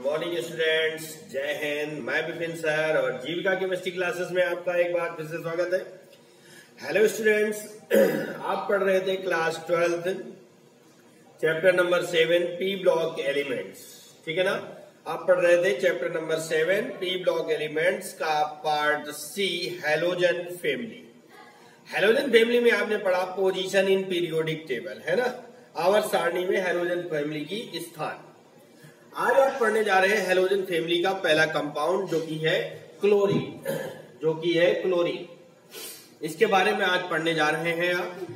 Morning students, जय हिंद। मैं Vipin sir और जीविका केमिस्ट्री क्लासेस में आपका एक बार फिर से स्वागत है। हेलो स्टूडेंट्स, आप पढ़ रहे थे class 12 chapter number 7 P block elements, ठीक है ना। आप पढ़ रहे थे chapter number 7 P block elements का part C halogen family. Halogen family में आपने पढ़ा पोजीशन इन पीरियोडिक टेबल, है ना, आवर्त सारणी में हैलोजन फैमिली की स्थान। आज आप पढ़ने जा रहे हैं हैलोजन फैमिली का पहला कंपाउंड जो कि है क्लोरीन। इसके बारे में आज पढ़ने जा रहे हैं। आप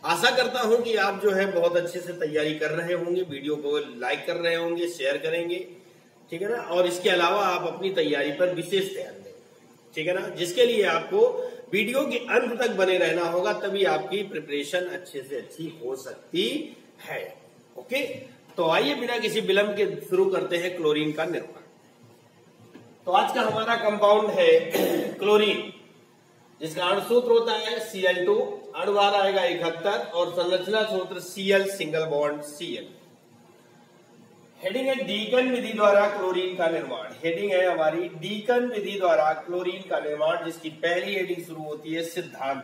आशा करता हूं कि आप जो है बहुत अच्छे से तैयारी कर रहे होंगे, वीडियो को लाइक कर रहे होंगे, शेयर करेंगे, ठीक है ना। और इसके अलावा आप अपनी तैयारी पर विशेष ध्यान दें, ठीक है ना, जिसके लिए आपको वीडियो के अंत तक बने रहना होगा, तभी आपकी प्रिपरेशन अच्छे से अच्छी हो सकती है। ओके, तो आइए बिना किसी विलंब के शुरू करते हैं क्लोरीन का निर्माण। तो आज का हमारा कंपाउंड है क्लोरीन, जिसका अणु सूत्र होता है Cl2, अणुभार आएगा 71 और संरचना सूत्र Cl single bond Cl। Heading है डीकन विधि द्वारा क्लोरीन का निर्माण। हेडिंग है हमारी डीकन विधि द्वारा क्लोरीन का निर्माण, जिसकी पहली हेडिंग शुरू होती है सिद्धांत।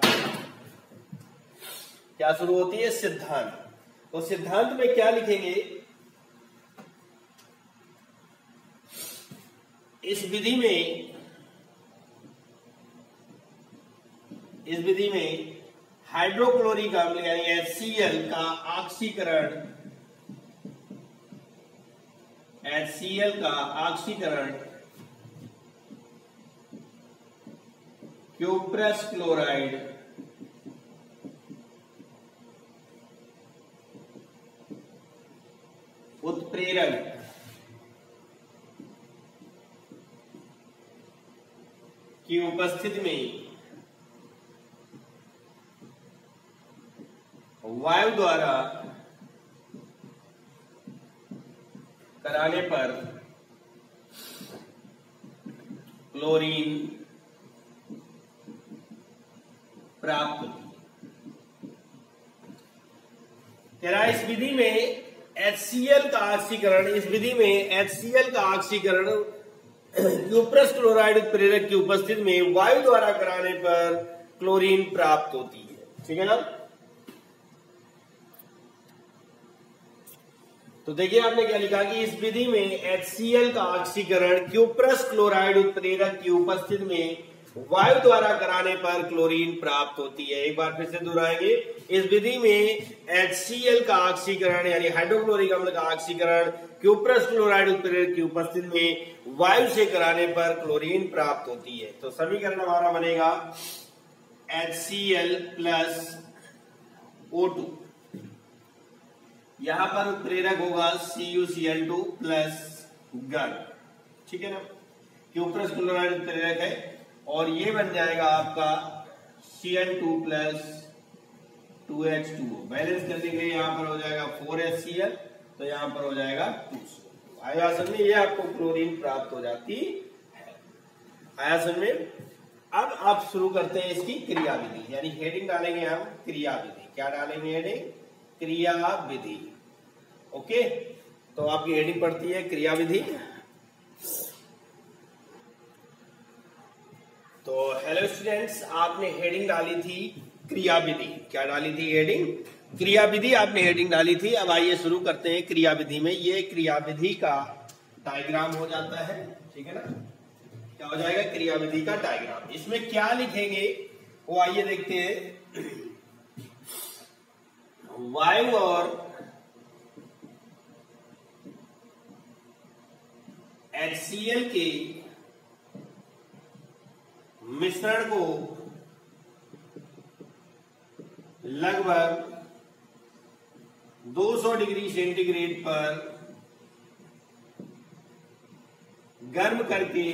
क्या शुरू होती है? सिद्धांत। तो सिद्धांत में क्या लिखेंगे? इस विधि में हाइड्रोक्लोरिक अम्ल यानी HCl का ऑक्सीकरण क्यूप्रस क्लोराइड उत्प्रेरक की उपस्थिति में वायु द्वारा कराने पर क्लोरीन प्राप्त होती है। कह रहा है इस विधि में HCl का ऑक्सीकरण क्यूप्रस क्लोराइड उत्प्रेरक की उपस्थिति में वायु द्वारा कराने पर क्लोरीन प्राप्त होती है, ठीक है ना। तो देखिए आपने क्या लिखा कि इस विधि में HCl का ऑक्सीकरण क्यूप्रस क्लोराइड उत्प्रेरक की उपस्थिति में वायु द्वारा कराने पर क्लोरीन प्राप्त होती है। एक बार फिर से दोहराएंगे, इस विधि में HCl का ऑक्सीकरण यानी हाइड्रोक्लोरिक अम्ल का ऑक्सीकरण क्यूप्रस क्लोराइड उत्प्रेरक की उपस्थिति में वायु से कराने पर क्लोरीन प्राप्त होती है। तो समीकरण हमारा बनेगा HCl प्लस O2, यहां पर उत्प्रेरक होगा CuCl2 प्लस गर्म, ठीक है ना। क्यूप्रस क्लोराइड उत्प्रेरक है और ये बन जाएगा आपका Cl2 प्लस 2H2O। बैलेंस करने के लिए यहां पर हो जाएगा 4HCl, तो यहां पर हो जाएगा 2CO। आया समझ में? ये आपको क्लोरीन प्राप्त हो जाती है। आया समझ में? अब आप शुरू करते हैं इसकी क्रियाविधि, यानी हेडिंग डालेंगे हम क्रियाविधि। क्या डालेंगे? हेडिंग क्रियाविधि। ओके, तो आपकी हेडिंग पड़ती है क्रियाविधि। तो हेलो स्टूडेंट्स, आपने हेडिंग डाली थी क्रियाविधि। क्या डाली थी? हेडिंग क्रियाविधि आपने हेडिंग डाली थी। अब आइए शुरू करते हैं क्रियाविधि में। ये क्रियाविधि का डायग्राम हो जाता है, ठीक है ना। क्या हो जाएगा? क्रियाविधि का डायग्राम। इसमें क्या लिखेंगे वो आइए देखते हैं। वायु और HCl के मिश्रण को लगभग 200 डिग्री सेंटीग्रेड पर गर्म करके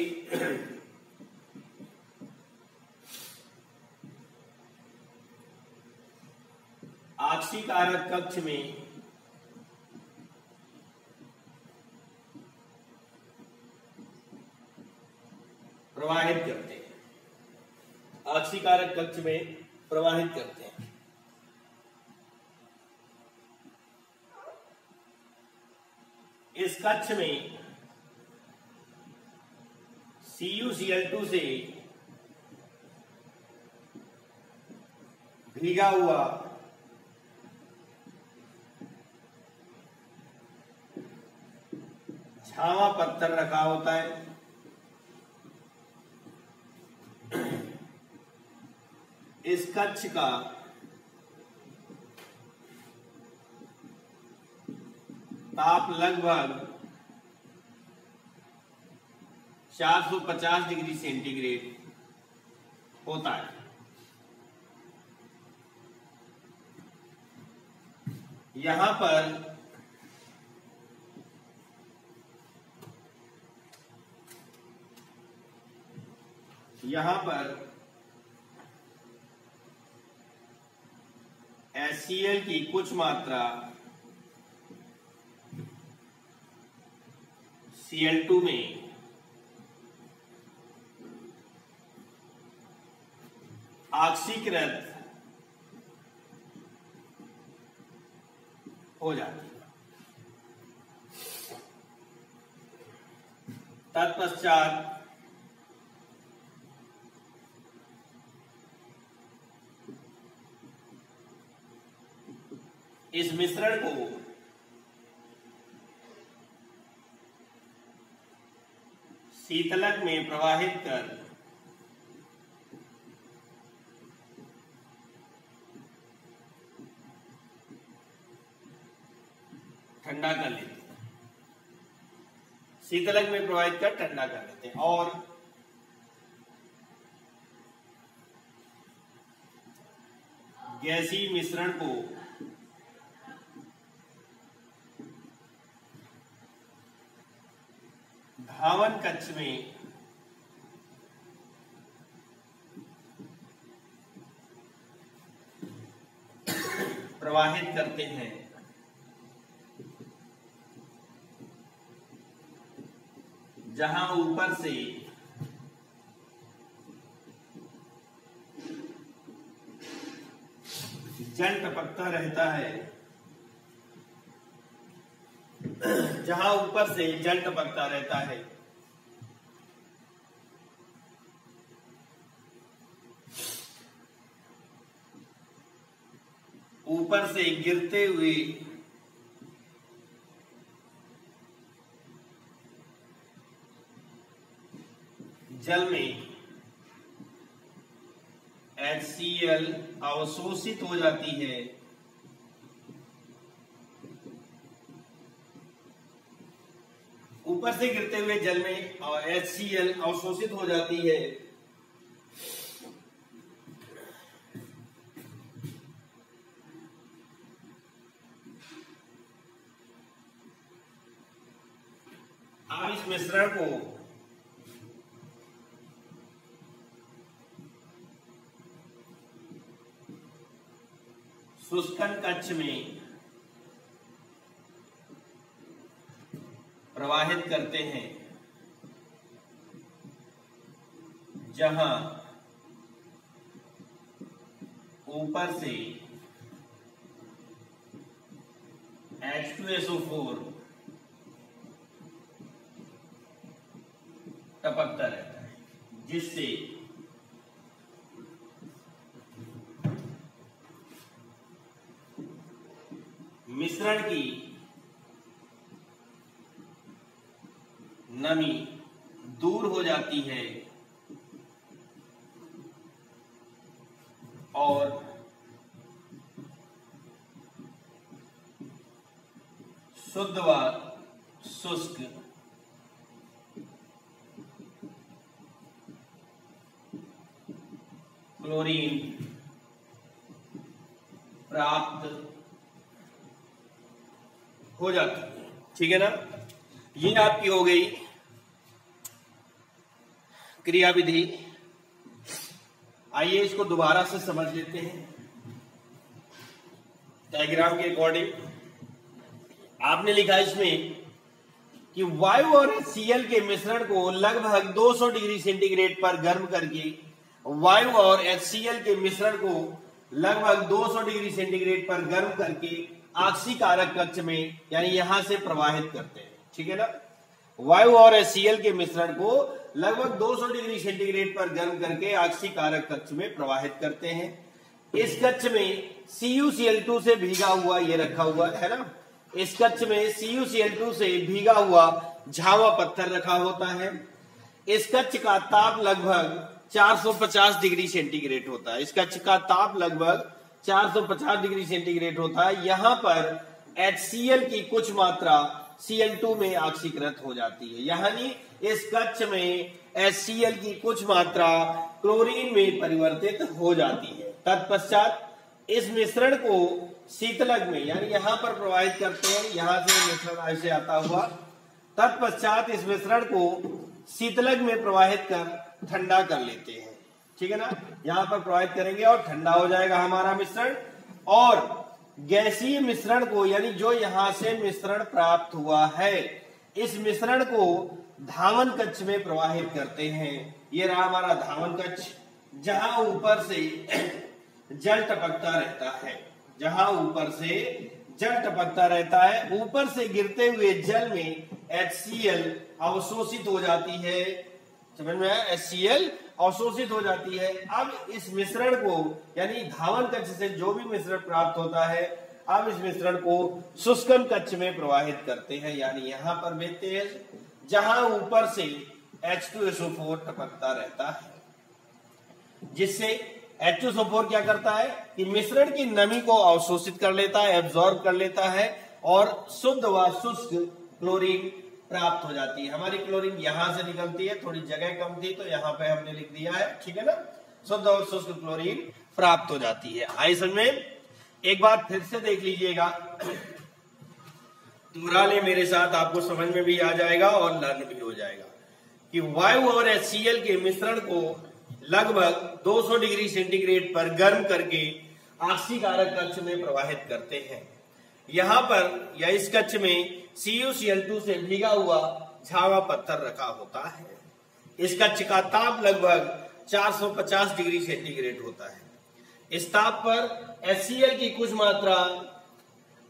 ऑक्सीकारक कक्ष में प्रवाहित करते हैं। ऑक्सीकारक कक्ष में प्रवाहित करते हैं। इस कक्ष में CuCl2 से भीगा हुआ छावा पत्थर रखा होता है। इस कक्ष का ताप लगभग 450 डिग्री सेंटीग्रेड होता है। यहां पर HCl की कुछ मात्रा Cl2 में ऑक्सीकृत हो जाती है। तत्पश्चात इस मिश्रण को शीतलक में प्रवाहित कर ठंडा कर लेते हैं। शीतलक में प्रवाहित कर ठंडा कर लेते हैं और गैसीय मिश्रण को धावन कक्ष में प्रवाहित करते हैं। जहां ऊपर से जल टपकता रहता है, जहां ऊपर से जल टपकता रहता है, ऊपर से गिरते हुए जल में HCl अवशोषित हो जाती है। ऊपर से गिरते हुए जल में HCl अवशोषित हो जाती है। अब इस मिश्रण को शुष्कन कक्ष में प्रवाहित करते हैं, जहां ऊपर से H2SO4 टपकता रहता है, जिससे मिश्रण की नमी दूर हो जाती है और शुद्ध व शुष्क क्लोरीन प्राप्त हो जाती है। ठीक है ना। ये आपकी हो गई क्रियाविधि। आइए इसको दोबारा से समझ लेते हैं डायग्राम के अकॉर्डिंग। आपने लिखा इसमें कि वायु और HCl के मिश्रण को लगभग 200 डिग्री सेंटीग्रेड पर गर्म करके वायु और HCl के मिश्रण को लगभग 200 डिग्री सेंटीग्रेड पर गर्म करके ऑक्सीकारक कक्ष में यानी यहां से प्रवाहित करते हैं। ठीक है ना। वायु और HCl के मिश्रण को लगभग 200 डिग्री सेंटीग्रेड पर गर्म करके ऑक्सीकारक कक्ष में प्रवाहित करते हैं। इस कक्ष में CuCl2 से भीगा हुआ ये रखा हुआ है ना, इस कक्ष में CuCl2 से भीगा हुआ झावा पत्थर रखा होता है। इस कक्ष का ताप लगभग 450 डिग्री सेंटीग्रेड होता है। इस कक्ष का ताप लगभग 450 डिग्री सेंटीग्रेड होता है। यहाँ पर HCl की कुछ मात्रा Cl2 में ऑक्सीकृत हो जाती है, यानी इस कक्ष में HCl की कुछ मात्रा क्लोरीन में परिवर्तित हो जाती है। तत्पश्चात इस मिश्रण को शीतलक में, यानी यहाँ पर प्रवाहित करते हैं, यहां से मिश्रण ऐसे आता हुआ। तत्पश्चात इस मिश्रण को शीतलक में प्रवाहित कर ठंडा कर लेते हैं, ठीक है ना। यहाँ पर प्रवाहित करेंगे और ठंडा हो जाएगा हमारा मिश्रण। और गैसीय मिश्रण को, यानी जो यहां से मिश्रण प्राप्त हुआ है, इस मिश्रण को धावन कक्ष में प्रवाहित करते हैं। ये रहा हमारा धावन कक्ष, जहां ऊपर से जल टपकता रहता है, जहां ऊपर से जल टपकता रहता है। ऊपर से गिरते हुए जल में HCl अवशोषित हो जाती है, समझ में आया, HCl अवशोषित हो जाती है। अब इस मिश्रण को, यानी धावन कक्ष से जो भी मिश्रण प्राप्त होता है, अब इस मिश्रण को शुष्कन कक्ष में प्रवाहित करते हैं, यानी यहां पर भेजते हैं, जहां ऊपर से H2SO4 टपकता रहता है, जिससे H2SO4 क्या करता है कि मिश्रण की नमी को अवशोषित कर लेता है, एब्जॉर्ब कर लेता है, और शुद्ध व शुष्क क्लोरीन प्राप्त हो जाती है। हमारी क्लोरीन यहां से निकलती है, थोड़ी जगह कम थी तो यहाँ पे हमने लिख दिया है, ठीक है ना। शुद्ध और शुष्क क्लोरीन प्राप्त हो जाती है। आई समझ में? एक बार फिर से देख लीजिएगा, दोहरा ले मेरे साथ, आपको समझ में भी आ जाएगा और लर्न भी हो जाएगा कि वायु और HCl के मिश्रण को लगभग 200 डिग्री सेंटीग्रेड पर गर्म करके ऑक्सीकारक कक्ष में प्रवाहित करते हैं। यहाँ पर या इस कक्ष में CuCl2 से भीगा हुआ झावा पत्थर रखा होता है। इस कक्ष का ताप लगभग 450 डिग्री सेंटीग्रेड होता है। इस ताप पर HCl की कुछ मात्रा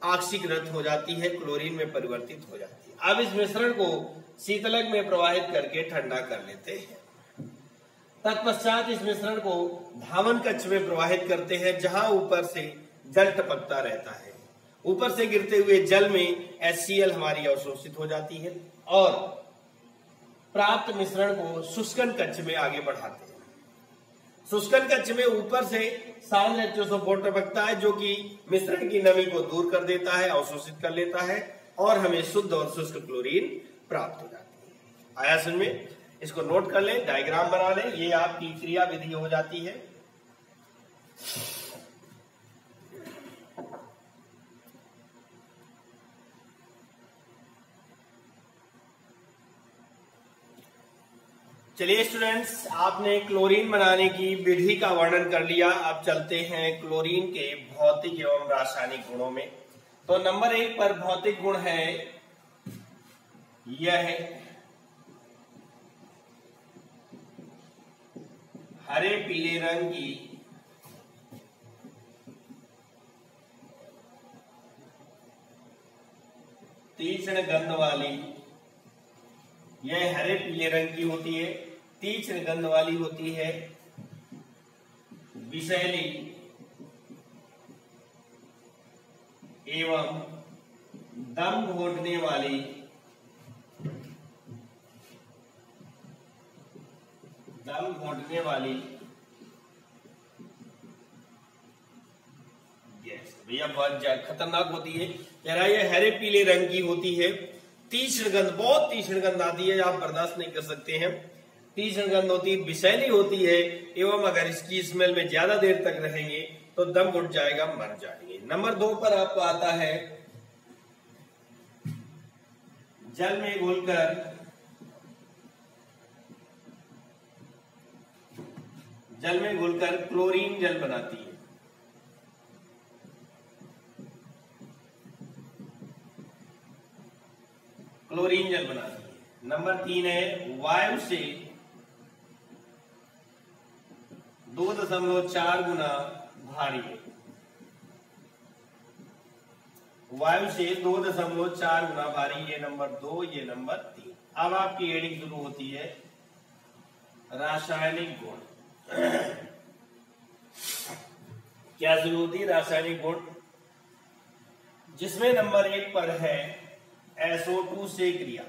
ऑक्सीकृत हो जाती है, क्लोरीन में परिवर्तित हो जाती है। अब इस मिश्रण को शीतलक में प्रवाहित करके ठंडा कर लेते हैं। तत्पश्चात इस मिश्रण को धावन कक्ष में प्रवाहित करते हैं, जहां ऊपर से जल टपकता रहता है। ऊपर से गिरते हुए जल में HCl हमारी अवशोषित हो जाती है और प्राप्त मिश्रण को शुष्कन कक्ष में आगे बढ़ाते हैं। शुष्कन कक्ष में ऊपर से सांद्र H2SO4 टपकता है, जो कि मिश्रण की नमी को दूर कर देता है, अवशोषित कर लेता है, और हमें शुद्ध और शुष्क क्लोरीन प्राप्त हो जाती है। आया समझ में? इसको नोट कर लें, डायग्राम बना लें, ये आपकी क्रिया विधि हो जाती है। चलिए स्टूडेंट्स, आपने क्लोरीन बनाने की विधि का वर्णन कर लिया। अब चलते हैं क्लोरीन के भौतिक एवं रासायनिक गुणों में। तो नंबर 1 पर भौतिक गुण है यह हरे पीले रंग की तीक्ष्ण गंध वाली, यह हरे पीले रंग की होती है, तीक्ष्ण गंध वाली होती है, विषैली एवं दम घोटने वाली, दम घोटने वाली, भैया बहुत खतरनाक होती है। कह रहा है ये हरे पीले रंग की होती है, तीक्ष्ण गंध, बहुत तीक्ष्ण गंध आती है, आप बर्दाश्त नहीं कर सकते हैं, तीक्ष्ण गंध होती है, विषैली होती है, एवं अगर इसकी स्मेल में ज्यादा देर तक रहेंगे तो दम घुट जाएगा, मर जाएंगे। नंबर 2 पर आपको आता है जल में घुलकर, जल में घुलकर क्लोरीन जल बनाती है। क्लोरीन जल बनाती है। नंबर 3 है वायु से 2.4 गुना भारी है, वायु से 2.4 गुना भारी, ये नंबर 2, ये नंबर 3। अब आपकी एडिंग शुरू होती है। रासायनिक गुण क्या शुरू होती है? रासायनिक गुण, जिसमें नंबर 1 पर है SO2 से क्रिया।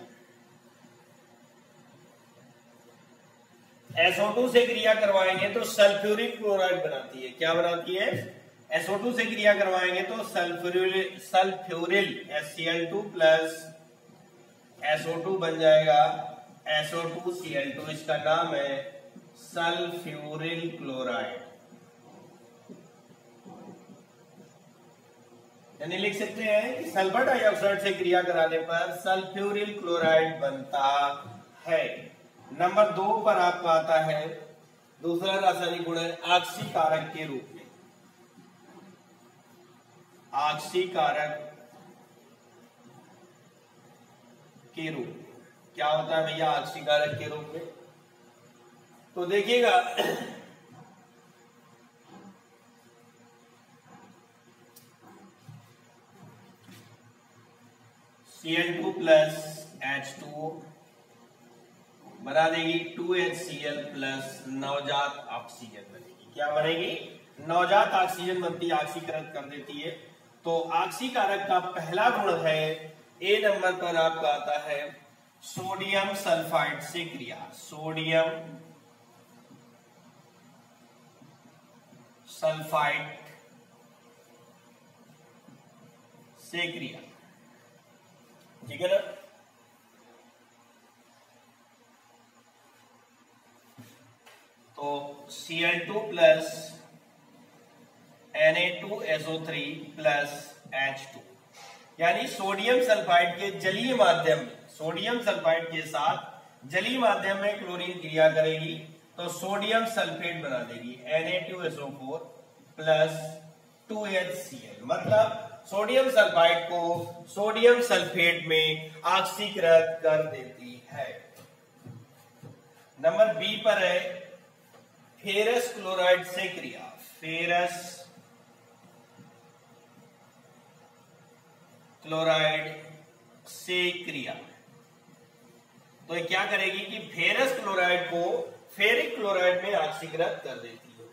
SO2 से क्रिया करवाएंगे तो सल्फ्यूरिक क्लोराइड बनाती है। क्या बनाती है? SO2 से क्रिया करवाएंगे तो सल्फ्यूरिल HCl2 प्लस SO2 बन जाएगा SO2Cl2। इसका नाम है सल्फ्यूरिल क्लोराइड। यानी लिख सकते हैं कि सल्फर डाइऑक्साइड से क्रिया कराने पर सल्फ्यूरिल क्लोराइड बनता है। नंबर 2 पर आपका आता है दूसरा रासायनिक गुण है ऑक्सीकारक के रूप में। ऑक्सीकारक के रूप में क्या होता है भैया? ऑक्सीकारक के रूप में तो देखिएगा Cl2 प्लस H2O बना देगी 2HCl प्लस नवजात ऑक्सीजन बनेगी। क्या बनेगी? नवजात ऑक्सीजन बनती है, ऑक्सीकृत कर देती है। तो ऑक्सीकारक का पहला गुण है, ए नंबर पर आपका आता है सोडियम सल्फाइड से क्रिया। सोडियम सल्फाइड से क्रिया, ठीक है ना? तो Cl2 plus Na2SO3 plus H2, यानी सोडियम सल्फाइड के जलीय माध्यम में, सोडियम सल्फाइड के साथ जलीय माध्यम में क्लोरीन क्रिया करेगी तो सोडियम सल्फेट बना देगी Na2SO4 प्लस 2HCl। मतलब सोडियम सल्फाइड को सोडियम सल्फेट में ऑक्सीकृत कर देती है। नंबर बी पर है फेरस क्लोराइड से क्रिया। फेरस क्लोराइड से क्रिया तो ये क्या करेगी कि फेरस क्लोराइड को फेरिक क्लोराइड में ऑक्सीकृत कर देती है।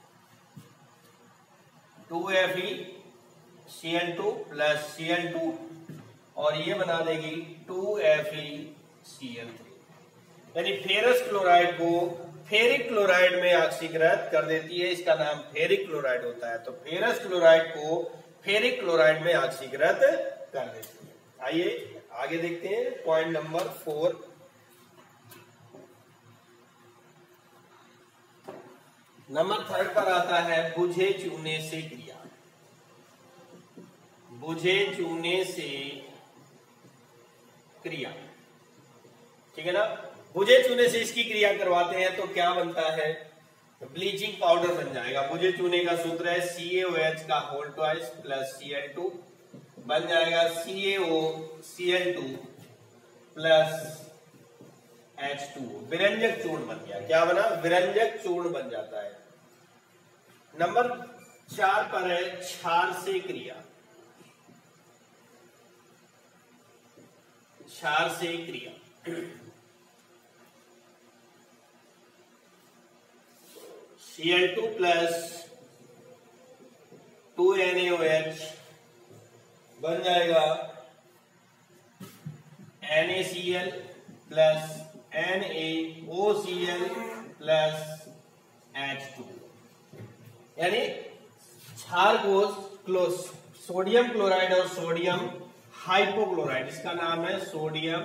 2FeCl2 प्लस Cl2 और ये बना देगी 2FeCl3। यानी फेरस क्लोराइड को फेरिक क्लोराइड में ऑक्सीकृत कर देती है। इसका नाम फेरिक क्लोराइड होता है। तो फेरस क्लोराइड को फेरिक क्लोराइड में ऑक्सीकृत कर देती है। आइए आगे देखते हैं पॉइंट नंबर 4। नंबर 3 पर आता है बुझे चूने से क्रिया। बुझे चूने से क्रिया, ठीक है ना? बुझे चूने से इसकी क्रिया करवाते हैं तो क्या बनता है? ब्लीचिंग पाउडर बन जाएगा। बुझे चूने का सूत्र है CaOH का होल ट्वाइस प्लस Cl2 बन जाएगा CaOCl2 प्लस H2O। विरंजक चूर्ण बन गया। क्या बना? विरंजक चूर्ण बन जाता है। नंबर 4 पर है क्षार से क्रिया। क्षार से क्रिया Cl2 प्लस 2NaOH बन जाएगा NaCl plus NaOCl plus H2। यानी क्षार को सोडियम क्लोराइड और सोडियम हाइपोक्लोराइड, इसका नाम है सोडियम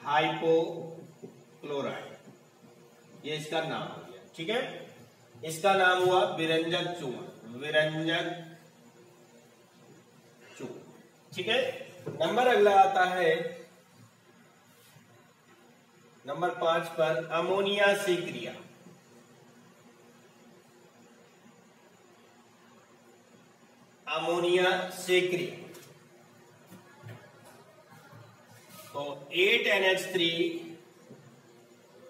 हाइपोक्लोराइड, ये इसका नाम हो गया। ठीक है, इसका नाम हुआ विरंजक चूर्ण। विरंजक चूर्ण। ठीक है, नंबर अगला आता है नंबर 5 पर अमोनिया से क्रिया। अमोनिया से क्रिया तो 8NH3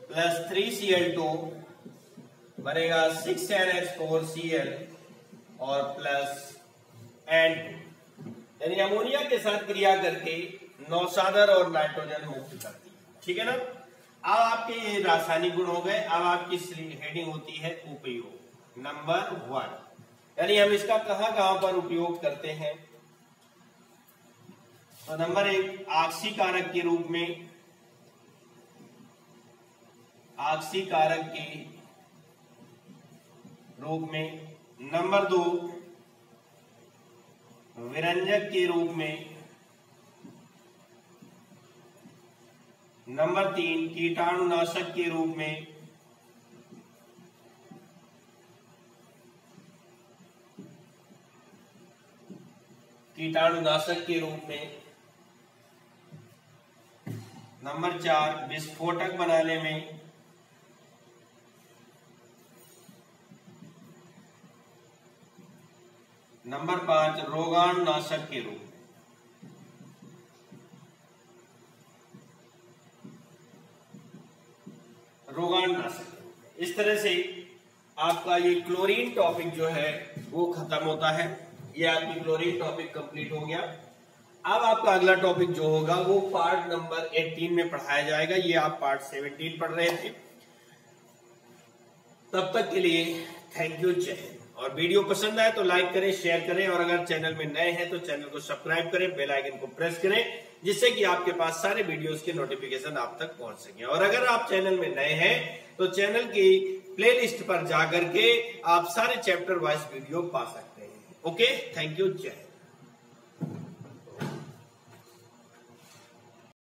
प्लस 3Cl2 बनेगा 6NH4Cl और प्लस N2। यानी अमोनिया के साथ क्रिया करके नौसादर और नाइट्रोजन मुक्त करती है। ठीक है ना। अब आपके ये रासायनिक गुण हो गए। अब आपकी हेडिंग होती है उपयोग नंबर 1, यानी हम इसका कहां पर उपयोग करते हैं। तो नंबर 1 ऑक्सीकारक के रूप में, ऑक्सीकारक के रूप में। नंबर 2 विरंजक के रूप में। नंबर 3 कीटाणुनाशक के रूप में। कीटाणुनाशक के रूप में। नंबर 4 विस्फोटक बनाने में। नंबर 5 रोगाणुनाशक के रूप में। रोगाणुनाशक। इस तरह से आपका ये क्लोरीन टॉपिक जो है वो खत्म होता है। ये आपकी क्लोरीन टॉपिक कंप्लीट हो गया। अब आपका अगला टॉपिक जो होगा वो पार्ट नंबर 18 में पढ़ाया जाएगा। ये आप पार्ट 17 पढ़ रहे थे। तब तक के लिए थैंक यू, जय हिंद। और वीडियो पसंद आए तो लाइक करें, शेयर करें, और अगर चैनल में नए हैं तो चैनल को सब्सक्राइब करें, बेल आइकन को प्रेस करें, जिससे कि आपके पास सारे वीडियोस के नोटिफिकेशन आप तक पहुंच सके। और अगर आप चैनल में नए हैं तो चैनल की प्लेलिस्ट पर जाकर के आप सारे चैप्टर वाइज वीडियो पा सकते हैं। ओके, थैंक यू, जय हिंद।